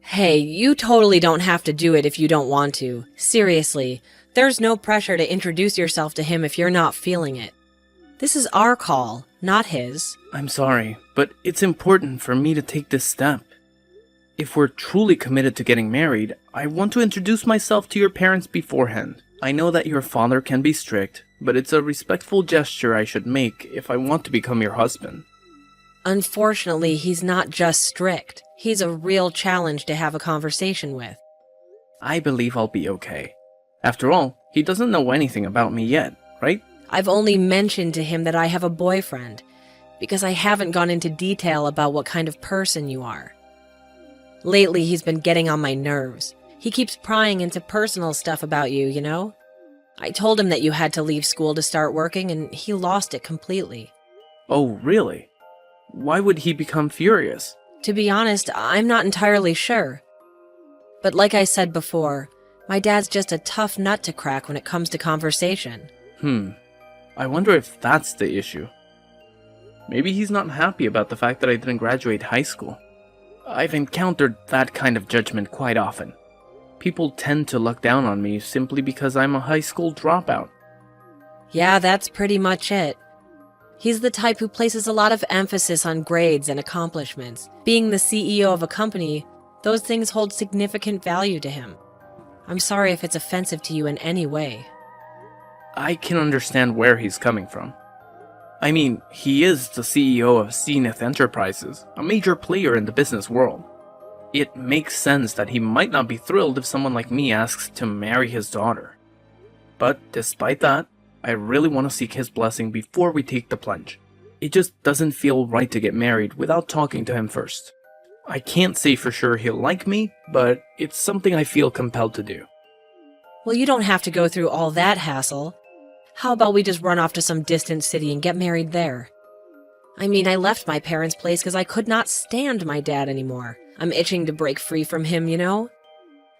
Hey, you totally don't have to do it if you don't want to. Seriously, there's no pressure to introduce yourself to him if you're not feeling it. This is our call, not his. I'm sorry, but it's important for me to take this step. If we're truly committed to getting married, I want to introduce myself to your parents beforehand. I know that your father can be strict, but it's a respectful gesture I should make if I want to become your husband. Unfortunately, he's not just strict. He's a real challenge to have a conversation with. I believe I'll be okay. After all, he doesn't know anything about me yet, right? I've only mentioned to him that I have a boyfriend, because I haven't gone into detail about what kind of person you are. Lately, he's been getting on my nerves. He keeps prying into personal stuff about you, you know? I told him that you had to leave school to start working, and he lost it completely. Oh, really? Why would he become furious? To be honest, I'm not entirely sure. But like I said before, my dad's just a tough nut to crack when it comes to conversation. I wonder if that's the issue. Maybe he's not happy about the fact that I didn't graduate high school. I've encountered that kind of judgment quite often. People tend to look down on me simply because I'm a high school dropout. Yeah, that's pretty much it. He's the type who places a lot of emphasis on grades and accomplishments. Being the CEO of a company, those things hold significant value to him. I'm sorry if it's offensive to you in any way. I can understand where he's coming from. I mean, he is the CEO of Zenith Enterprises, a major player in the business world. It makes sense that he might not be thrilled if someone like me asks to marry his daughter. But despite that, I really want to seek his blessing before we take the plunge. It just doesn't feel right to get married without talking to him first. I can't say for sure he'll like me, but it's something I feel compelled to do. Well, you don't have to go through all that hassle. How about we just run off to some distant city and get married there? I mean, I left my parents' place because I could not stand my dad anymore. I'm itching to break free from him, you know?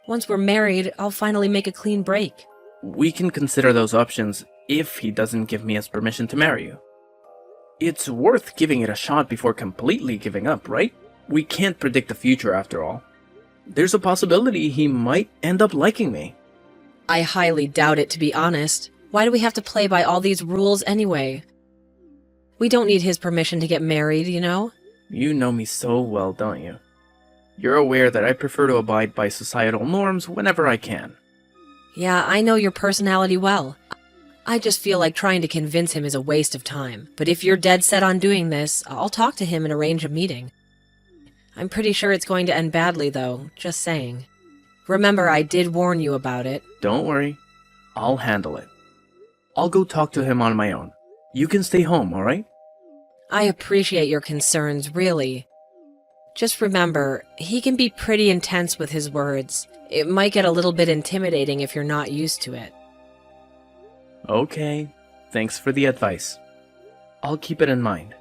Once we're married, I'll finally make a clean break. We can consider those options if he doesn't give me his permission to marry you. It's worth giving it a shot before completely giving up, right? We can't predict the future after all. There's a possibility he might end up liking me. I highly doubt it, to be honest. Why do we have to play by all these rules anyway? We don't need his permission to get married, you know? You know me so well, don't you? You're aware that I prefer to abide by societal norms whenever I can. Yeah, I know your personality well. I just feel like trying to convince him is a waste of time. But if you're dead set on doing this, I'll talk to him and arrange a meeting. I'm pretty sure it's going to end badly, though. Just saying. Remember, I did warn you about it. Don't worry. I'll handle it. I'll go talk to him on my own. You can stay home, alright? I appreciate your concerns, really. Just remember, he can be pretty intense with his words. It might get a little bit intimidating if you're not used to it. Okay. Thanks for the advice. I'll keep it in mind.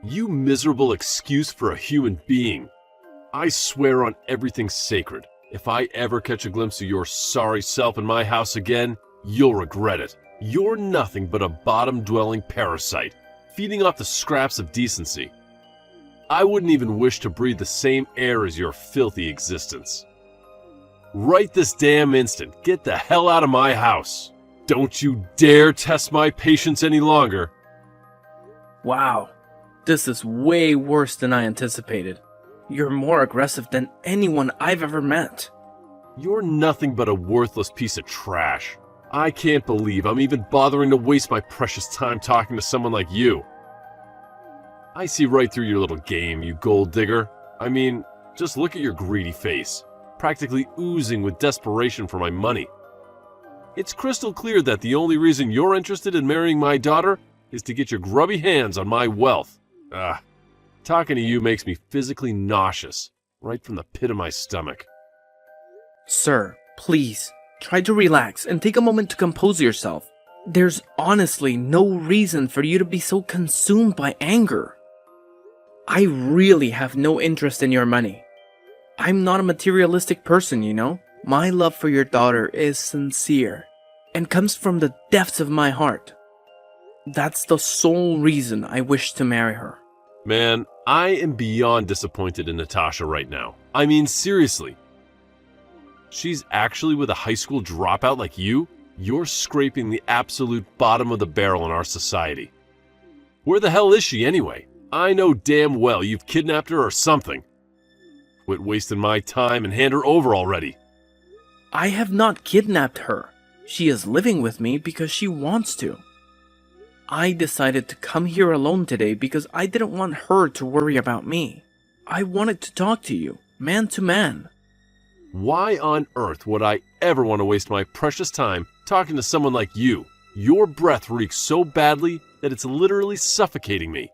You miserable excuse for a human being. I swear on everything sacred, if I ever catch a glimpse of your sorry self in my house again, you'll regret it. You're nothing but a bottom-dwelling parasite, feeding off the scraps of decency. I wouldn't even wish to breathe the same air as your filthy existence. Right this damn instant, get the hell out of my house. Don't you dare test my patience any longer. Wow. This is way worse than I anticipated. You're more aggressive than anyone I've ever met. You're nothing but a worthless piece of trash. I can't believe I'm even bothering to waste my precious time talking to someone like you. I see right through your little game, you gold digger. I mean, just look at your greedy face, practically oozing with desperation for my money. It's crystal clear that the only reason you're interested in marrying my daughter is to get your grubby hands on my wealth. Talking to you makes me physically nauseous, right from the pit of my stomach. Sir, please, try to relax and take a moment to compose yourself. There's honestly no reason for you to be so consumed by anger. I really have no interest in your money. I'm not a materialistic person, you know? My love for your daughter is sincere and comes from the depths of my heart. That's the sole reason I wish to marry her. Man, I am beyond disappointed in Natasha right now. I mean, seriously. She's actually with a high school dropout like you? You're scraping the absolute bottom of the barrel in our society. Where the hell is she anyway? I know damn well you've kidnapped her or something. Quit wasting my time and hand her over already. I have not kidnapped her. She is living with me because she wants to. I decided to come here alone today because I didn't want her to worry about me. I wanted to talk to you, man to man. Why on earth would I ever want to waste my precious time talking to someone like you? Your breath reeks so badly that it's literally suffocating me.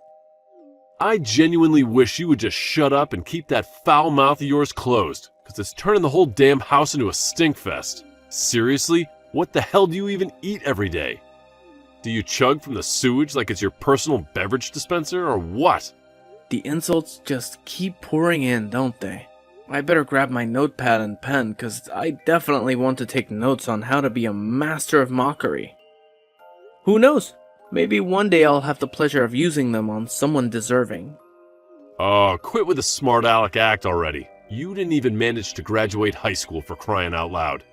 I genuinely wish you would just shut up and keep that foul mouth of yours closed, because it's turning the whole damn house into a stink fest. Seriously, what the hell do you even eat every day? Do you chug from the sewage like it's your personal beverage dispenser, or what? The insults just keep pouring in, don't they? I better grab my notepad and pen, because I definitely want to take notes on how to be a master of mockery. Who knows? Maybe one day I'll have the pleasure of using them on someone deserving. Oh, quit with the smart aleck act already. You didn't even manage to graduate high school, for crying out loud.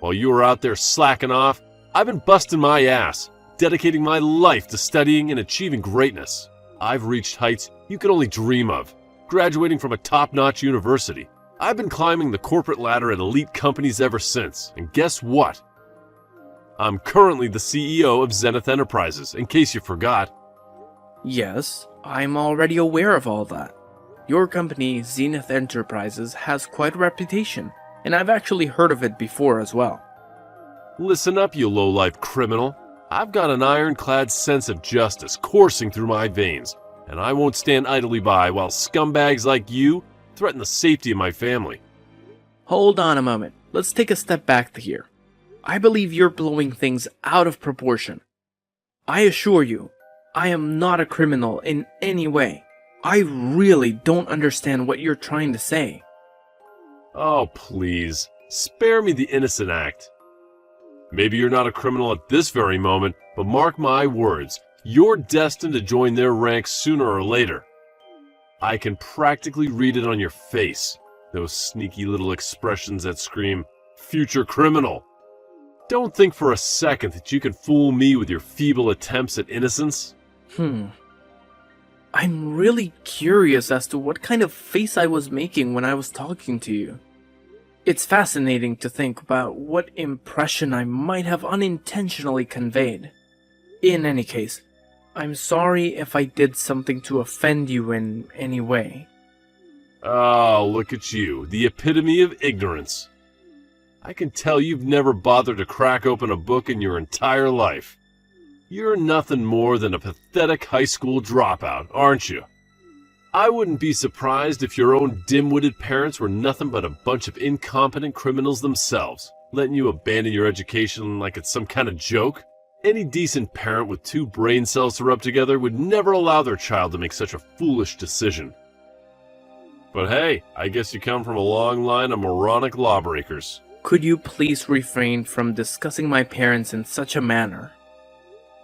While you were out there slacking off, I've been busting my ass, dedicating my life to studying and achieving greatness. I've reached heights you could only dream of, graduating from a top-notch university. I've been climbing the corporate ladder at elite companies ever since, and guess what? I'm currently the CEO of Zenith Enterprises, in case you forgot. Yes, I'm already aware of all that. Your company, Zenith Enterprises, has quite a reputation, and I've actually heard of it before as well. Listen up, you low-life criminal. I've got an ironclad sense of justice coursing through my veins, and I won't stand idly by while scumbags like you threaten the safety of my family. Hold on a moment. Let's take a step back here. I believe you're blowing things out of proportion. I assure you, I am not a criminal in any way. I really don't understand what you're trying to say. Oh, please, spare me the innocent act. Maybe you're not a criminal at this very moment, but mark my words, you're destined to join their ranks sooner or later. I can practically read it on your face, those sneaky little expressions that scream, future criminal. Don't think for a second that you can fool me with your feeble attempts at innocence. I'm really curious as to what kind of face I was making when I was talking to you. It's fascinating to think about what impression I might have unintentionally conveyed. In any case, I'm sorry if I did something to offend you in any way. Oh, look at you, the epitome of ignorance. I can tell you've never bothered to crack open a book in your entire life. You're nothing more than a pathetic high school dropout, aren't you? I wouldn't be surprised if your own dim-witted parents were nothing but a bunch of incompetent criminals themselves, letting you abandon your education like it's some kind of joke. Any decent parent with 2 brain cells to rub together would never allow their child to make such a foolish decision. But hey, I guess you come from a long line of moronic lawbreakers. Could you please refrain from discussing my parents in such a manner?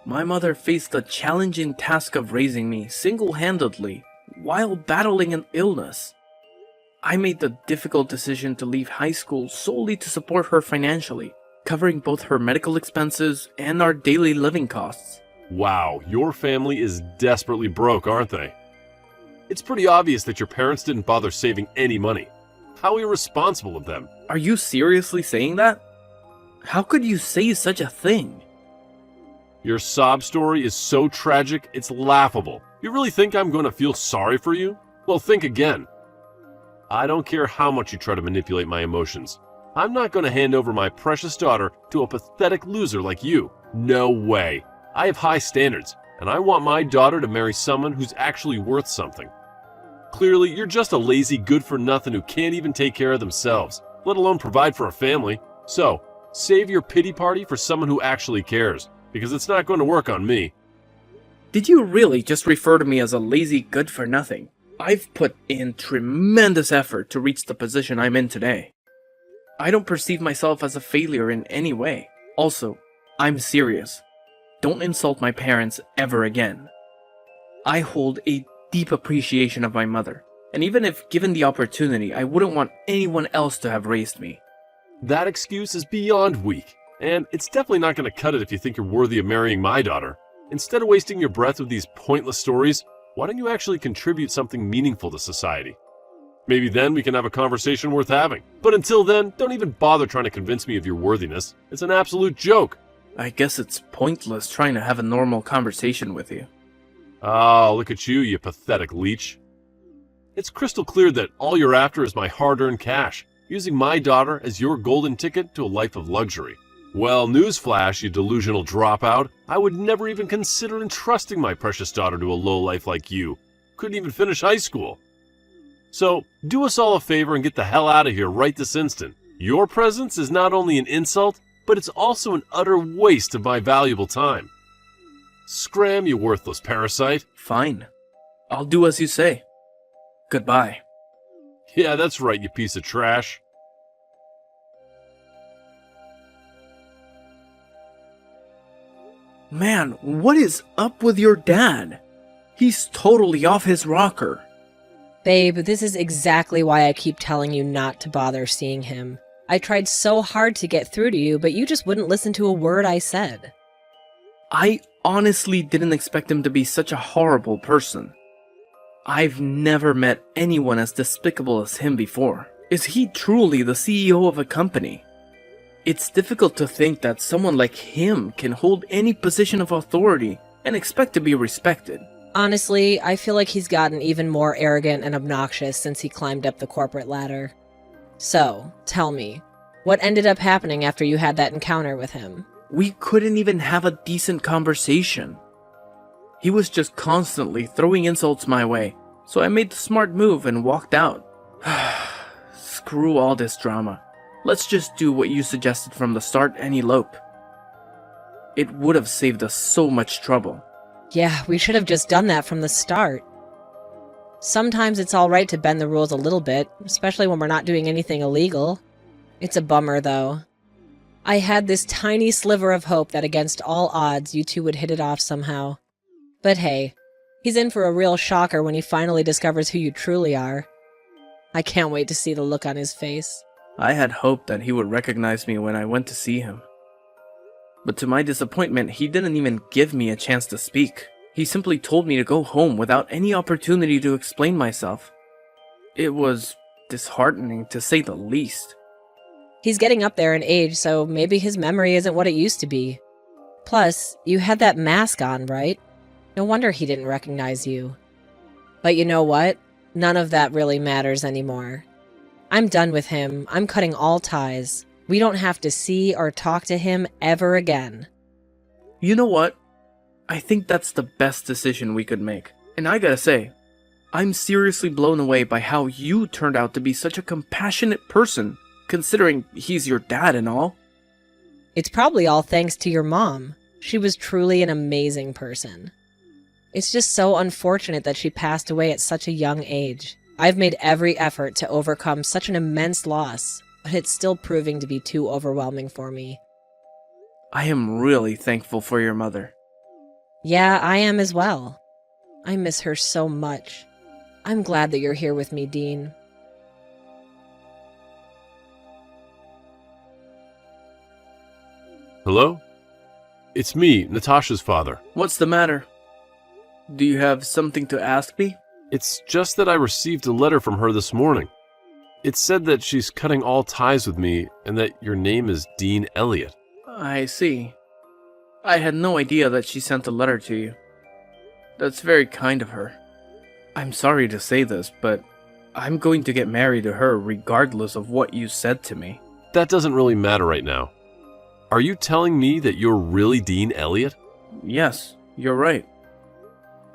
My mother faced the challenging task of raising me single-handedly while battling an illness. I made the difficult decision to leave high school solely to support her financially, covering both her medical expenses and our daily living costs. Wow, your family is desperately broke, aren't they? It's pretty obvious that your parents didn't bother saving any money. How irresponsible of them. Are you seriously saying that? How could you say such a thing? Your sob story is so tragic, it's laughable. You really think I'm going to feel sorry for you? Well, think again. I don't care how much you try to manipulate my emotions. I'm not going to hand over my precious daughter to a pathetic loser like you. No way. I have high standards, and I want my daughter to marry someone who's actually worth something. Clearly, you're just a lazy good-for-nothing who can't even take care of themselves, let alone provide for a family. So, save your pity party for someone who actually cares, because it's not going to work on me. Did you really just refer to me as a lazy good-for-nothing? I've put in tremendous effort to reach the position I'm in today. I don't perceive myself as a failure in any way. Also, I'm serious. don't insult my parents ever again. I hold a deep appreciation of my mother, and even if given the opportunity, I wouldn't want anyone else to have raised me. That excuse is beyond weak, and it's definitely not going to cut it if you think you're worthy of marrying my daughter. Instead of wasting your breath with these pointless stories, why don't you actually contribute something meaningful to society? Maybe then we can have a conversation worth having. But until then, don't even bother trying to convince me of your worthiness. It's an absolute joke. I guess it's pointless trying to have a normal conversation with you. Oh, look at you, you pathetic leech. It's crystal clear that all you're after is my hard-earned cash, using my daughter as your golden ticket to a life of luxury. Well, newsflash, you delusional dropout. I would never even consider entrusting my precious daughter to a lowlife like you. Couldn't even finish high school. So, do us all a favor and get the hell out of here right this instant. Your presence is not only an insult, but it's also an utter waste of my valuable time. Scram, you worthless parasite. Fine. I'll do as you say. Goodbye. Yeah, that's right, you piece of trash. Man, what is up with your dad? He's totally off his rocker. Babe, this is exactly why I keep telling you not to bother seeing him. I tried so hard to get through to you, but you just wouldn't listen to a word I said. I honestly didn't expect him to be such a horrible person. I've never met anyone as despicable as him before. Is he truly the CEO of a company? It's difficult to think that someone like him can hold any position of authority and expect to be respected. Honestly, I feel like he's gotten even more arrogant and obnoxious since he climbed up the corporate ladder. So, tell me, what ended up happening after you had that encounter with him? We couldn't even have a decent conversation. He was just constantly throwing insults my way, so I made the smart move and walked out. Screw all this drama. Let's just do what you suggested from the start and elope. It would have saved us so much trouble. Yeah, we should have just done that from the start. Sometimes it's alright to bend the rules a little bit, especially when we're not doing anything illegal. It's a bummer, though. I had this tiny sliver of hope that against all odds you two would hit it off somehow. But hey, he's in for a real shocker when he finally discovers who you truly are. I can't wait to see the look on his face. I had hoped that he would recognize me when I went to see him. But to my disappointment, he didn't even give me a chance to speak. He simply told me to go home without any opportunity to explain myself. It was disheartening, to say the least. He's getting up there in age, so maybe his memory isn't what it used to be. Plus, you had that mask on, right? No wonder he didn't recognize you. But you know what? None of that really matters anymore. I'm done with him. I'm cutting all ties. We don't have to see or talk to him ever again. You know what? I think that's the best decision we could make. And I gotta say, I'm seriously blown away by how you turned out to be such a compassionate person, considering he's your dad and all. It's probably all thanks to your mom. She was truly an amazing person. It's just so unfortunate that she passed away at such a young age. I've made every effort to overcome such an immense loss, but it's still proving to be too overwhelming for me. I am really thankful for your mother. Yeah, I am as well. I miss her so much. I'm glad that you're here with me, Dean. Hello? It's me, Natasha's father. What's the matter? Do you have something to ask me? It's just that I received a letter from her this morning. It said that she's cutting all ties with me and that your name is Dean Elliot. I see. I had no idea that she sent a letter to you. That's very kind of her. I'm sorry to say this, but I'm going to get married to her regardless of what you said to me. That doesn't really matter right now. Are you telling me that you're really Dean Elliot? Yes, you're right.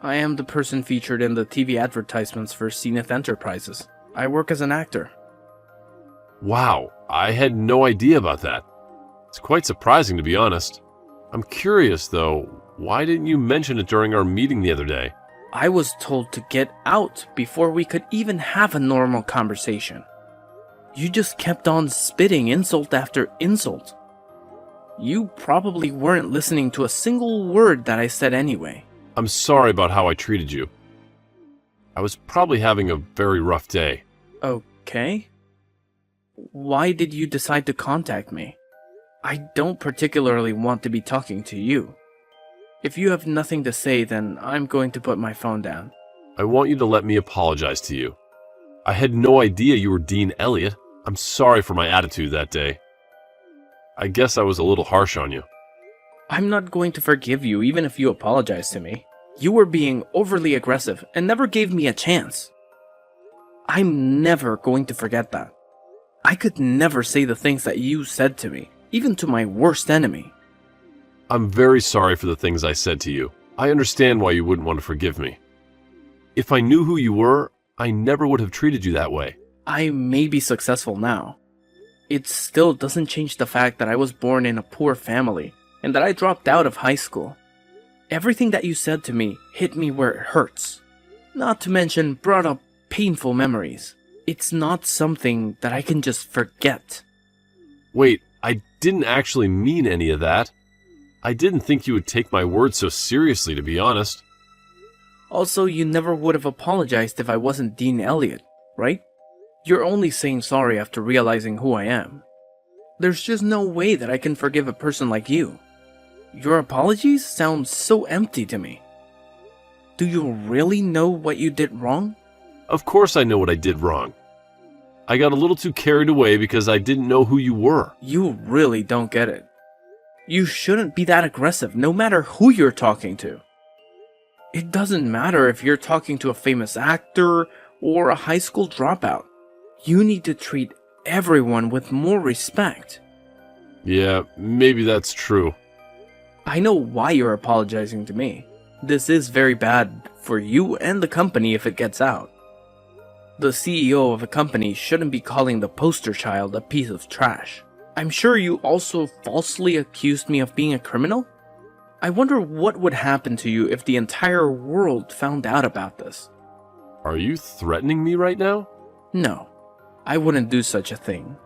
I am the person featured in the TV advertisements for Zenith Enterprises. I work as an actor. Wow, I had no idea about that. It's quite surprising, to be honest. I'm curious, though, why didn't you mention it during our meeting the other day? I was told to get out before we could even have a normal conversation. You just kept on spitting insult after insult. You probably weren't listening to a single word that I said anyway. I'm sorry about how I treated you. I was probably having a very rough day. Okay. Why did you decide to contact me? I don't particularly want to be talking to you. If you have nothing to say, then I'm going to put my phone down. I want you to let me apologize to you. I had no idea you were Dean Elliot. I'm sorry for my attitude that day. I guess I was a little harsh on you. I'm not going to forgive you even if you apologize to me. You were being overly aggressive and never gave me a chance. I'm never going to forget that. I could never say the things that you said to me, even to my worst enemy. I'm very sorry for the things I said to you. I understand why you wouldn't want to forgive me. If I knew who you were, I never would have treated you that way. I may be successful now. It still doesn't change the fact that I was born in a poor family and that I dropped out of high school. Everything that you said to me hit me where it hurts. Not to mention brought up painful memories. It's not something that I can just forget. Wait, I didn't actually mean any of that. I didn't think you would take my words so seriously, to be honest. Also, you never would have apologized if I wasn't Dean Elliot, right? You're only saying sorry after realizing who I am. There's just no way that I can forgive a person like you. Your apologies sound so empty to me. Do you really know what you did wrong? Of course I know what I did wrong. I got a little too carried away because I didn't know who you were. You really don't get it. You shouldn't be that aggressive, no matter who you're talking to. It doesn't matter if you're talking to a famous actor or a high school dropout. You need to treat everyone with more respect. Yeah, maybe that's true. I know why you're apologizing to me. This is very bad for you and the company if it gets out. The CEO of a company shouldn't be calling the poster child a piece of trash. I'm sure you also falsely accused me of being a criminal? I wonder what would happen to you if the entire world found out about this. Are you threatening me right now? No, I wouldn't do such a thing.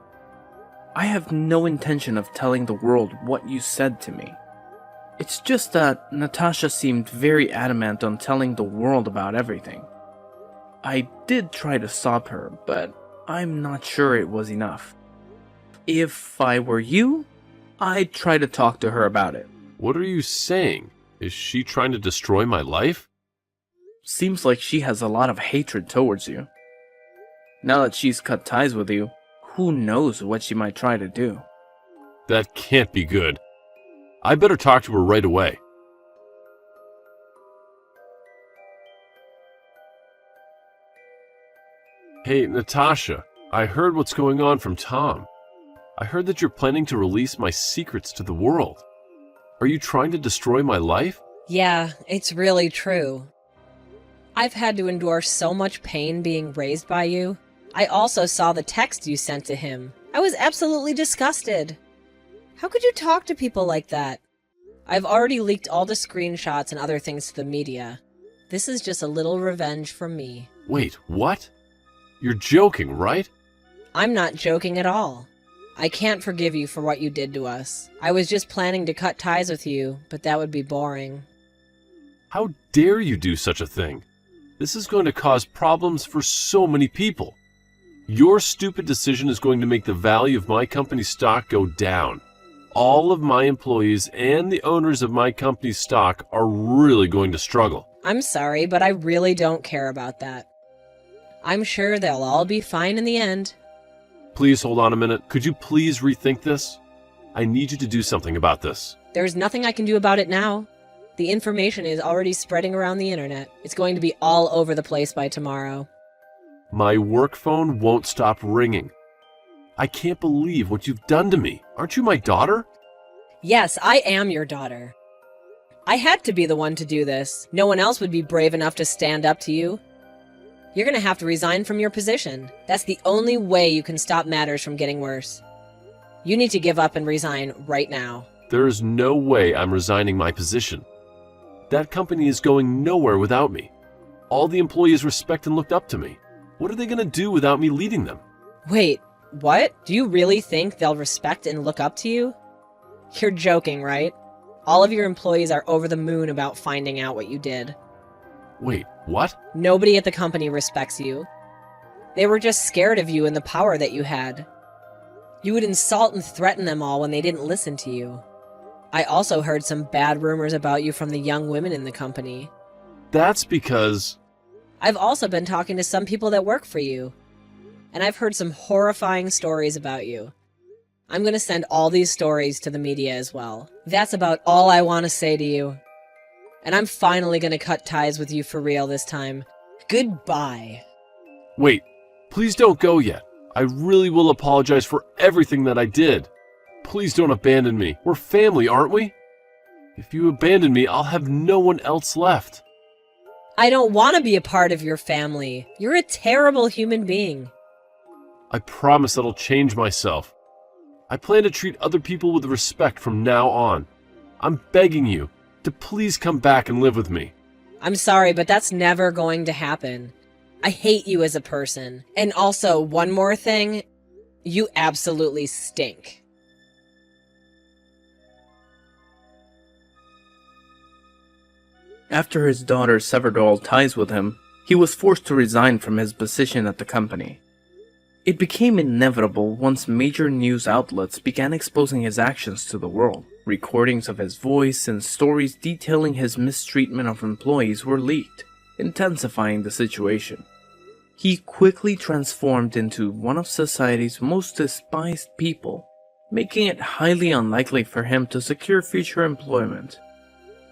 I have no intention of telling the world what you said to me. It's just that Natasha seemed very adamant on telling the world about everything. I did try to stop her, but I'm not sure it was enough. If I were you, I'd try to talk to her about it. What are you saying? Is she trying to destroy my life? Seems like she has a lot of hatred towards you. Now that she's cut ties with you, who knows what she might try to do. That can't be good. I better talk to her right away. Hey, Natasha, I heard what's going on from Tom. I heard that you're planning to release my secrets to the world. Are you trying to destroy my life? Yeah, it's really true. I've had to endure so much pain being raised by you. I also saw the text you sent to him. I was absolutely disgusted. How could you talk to people like that? I've already leaked all the screenshots and other things to the media. This is just a little revenge from me. Wait, what? You're joking, right? I'm not joking at all. I can't forgive you for what you did to us. I was just planning to cut ties with you, but that would be boring. How dare you do such a thing? This is going to cause problems for so many people. Your stupid decision is going to make the value of my company's stock go down. All of my employees and the owners of my company's stock are really going to struggle. I'm sorry, but I really don't care about that. I'm sure they'll all be fine in the end. Please hold on a minute. Could you please rethink this? I need you to do something about this. There's nothing I can do about it now. The information is already spreading around the internet. It's going to be all over the place by tomorrow. My work phone won't stop ringing. I can't believe what you've done to me. Aren't you my daughter? Yes, I am your daughter. I had to be the one to do this. No one else would be brave enough to stand up to you. You're going to have to resign from your position. That's the only way you can stop matters from getting worse. You need to give up and resign right now. There is no way I'm resigning my position. That company is going nowhere without me. All the employees respect and looked up to me. What are they going to do without me leading them? Wait, what? Do you really think they'll respect and look up to you? You're joking, right? All of your employees are over the moon about finding out what you did. Wait, what? Nobody at the company respects you. They were just scared of you and the power that you had. You would insult and threaten them all when they didn't listen to you. I also heard some bad rumors about you from the young women in the company. That's because... I've also been talking to some people that work for you. And I've heard some horrifying stories about you. I'm gonna send all these stories to the media as well. That's about all I want to say to you. And I'm finally gonna cut ties with you for real this time. Goodbye. Wait, please don't go yet. I really will apologize for everything that I did. Please don't abandon me. We're family, aren't we? If you abandon me, I'll have no one else left. I don't want to be a part of your family. You're a terrible human being. I promise that I'll change myself. I plan to treat other people with respect from now on. I'm begging you to please come back and live with me. I'm sorry, but that's never going to happen. I hate you as a person. And also, one more thing, you absolutely stink. After his daughter severed all ties with him, he was forced to resign from his position at the company. It became inevitable once major news outlets began exposing his actions to the world. Recordings of his voice and stories detailing his mistreatment of employees were leaked, intensifying the situation. He quickly transformed into one of society's most despised people, making it highly unlikely for him to secure future employment.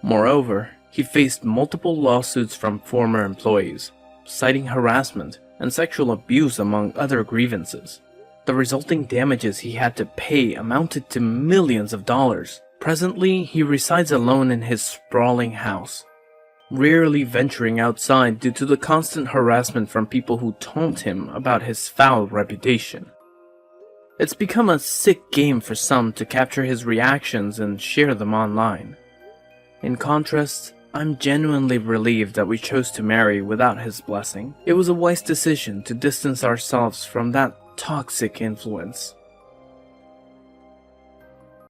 Moreover, he faced multiple lawsuits from former employees, citing harassment and sexual abuse among other grievances. The resulting damages he had to pay amounted to millions of dollars. Presently, he resides alone in his sprawling house, rarely venturing outside due to the constant harassment from people who taunt him about his foul reputation. It's become a sick game for some to capture his reactions and share them online. In contrast, I'm genuinely relieved that we chose to marry without his blessing. It was a wise decision to distance ourselves from that toxic influence.